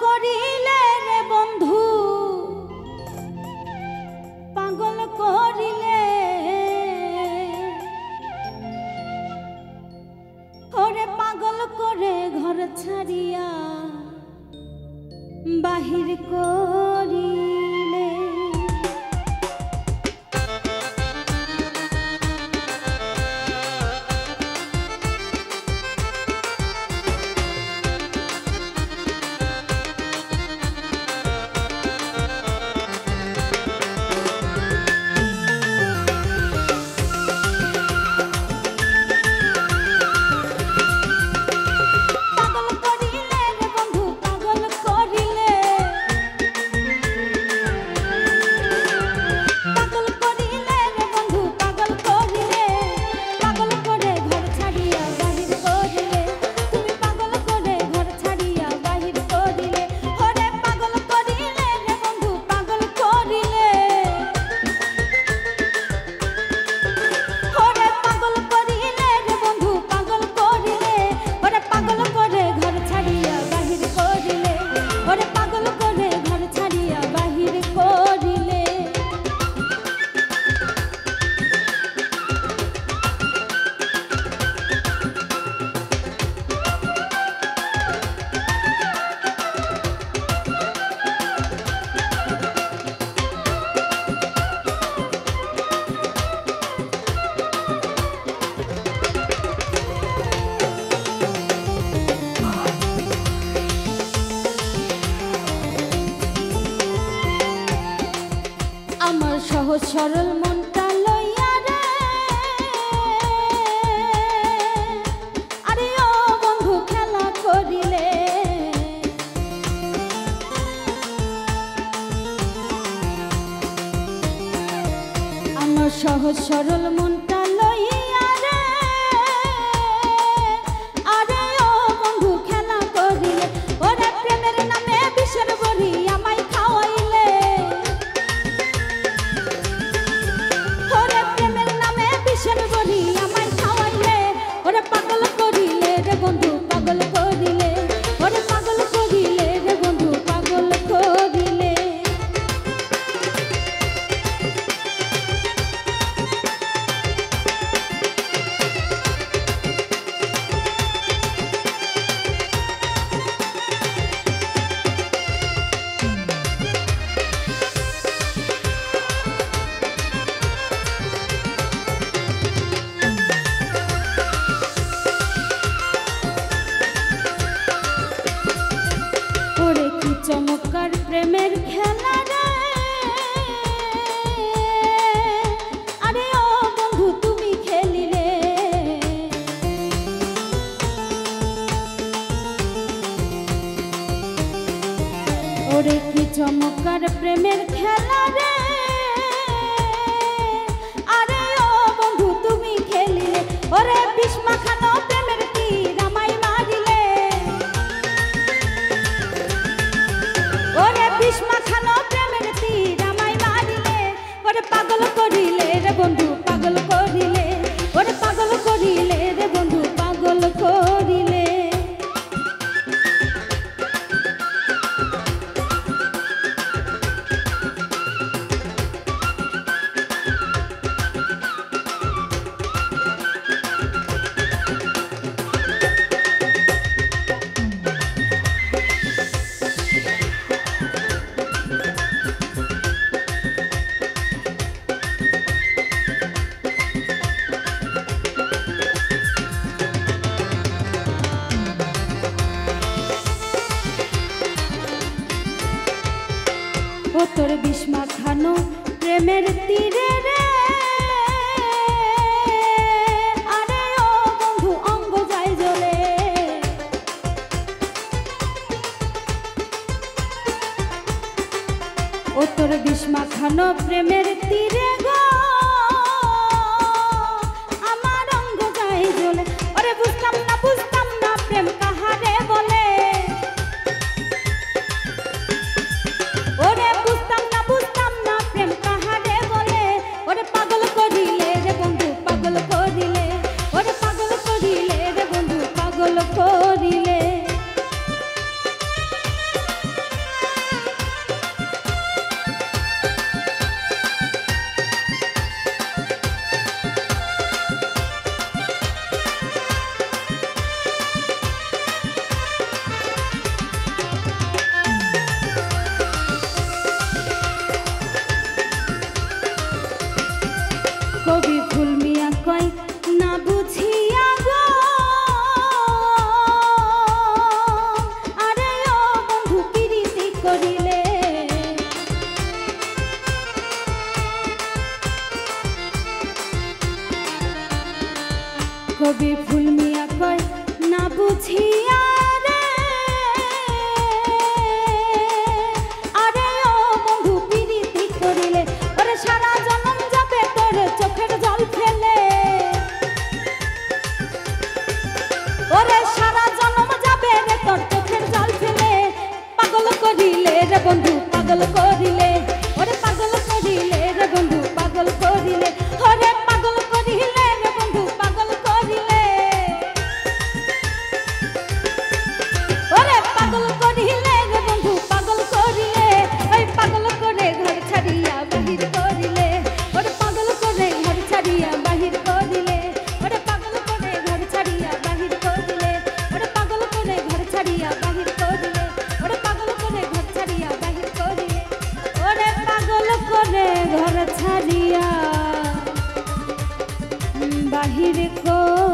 করিলে রে বন্ধু পাগল করিলে ওরে পাগল করে ঘর ছাড়িয়া বাহির করিলে সহজ সরল মনটা লইয়া রে আরে ও বন্ধু খেলা করিলে আমার সহজ সরল মনটা লইয়া রে আরে ও বন্ধু খেলা করিলে ওরে প্রেমের নামে বিষের বড়ি আমায় খাওয়াইলে ওরে পাগল করিলে রে বন্ধু পাগল করিলে ওরে পাগল করিলে রে বন্ধু পাগল করিলে চমৎকার প্রেমের খেলা রে আরে ও বন্ধু তুমি খেলিলে ওরে কি চমৎকার প্রেমের খেলা রে আরে ও বন্ধু তুমি খেলিলে ওরে বিষ মাখানো প্রেমের তীর আমায় মারিলে ওরে বিষ মাখানো প্রেমের তীর আমায় মারিলে ওরে পাগল করিলে রে বন্ধু পাগল করিলে ওরে পাগল করিলে রে বন্ধু পাগল করিলে ও তোর বিষ মাখানো প্রেমের তীরে রে আরে ও বন্ধু অঙ্গ যায় জ্বলে ও তোর বিষ মাখানো প্রেমের তীরে গো আমার অঙ্গ যায় জ্বলে ওরে বুঝতাম না প্রেম কাহারে বলে ওরে বুঝতাম না প্রেম কাহারে বলে ওরে পাগল করিলে রে বন্ধু পাগল করিলে ওরে পাগল করিলে রে বন্ধু পাগল করিলে কয় না বুঝিয়া রে, আরে ও বন্ধু পিরিতি করিলে ওরে সারা জনম যাবে তোর চোখের জল ফেলে, ওরে সারা জনম যাবে রে তোর চোখের জল ফেলে। পাগল করিলে রে বন্ধু পাগল করিলে, ওরে পাগল করিলে রে বন্ধু পাগল করিলে, ওরে পাগল করিলে রে বন্ধু পাগল করিলে, ওরে পাগল করিলে রে বন্ধু পাগল করিলে, ওই পাগল করে ঘর ছাড়িয়া বাহির করিলে, ওরে পাগল করে ঘর ছাড়িয়া বাহির করিলে, ওরে পাগল করে ঘর ছাড়িয়া বাহির করিলে, ওরে পাগল করে ঘর ছাড়িয়া বাহির করিলে, ওরে পাগল করে ঘর ছাড়িয়া বাহির করিলে, ওরে পাগল করে ঘর ছাড়িয়া বাহির করিলে।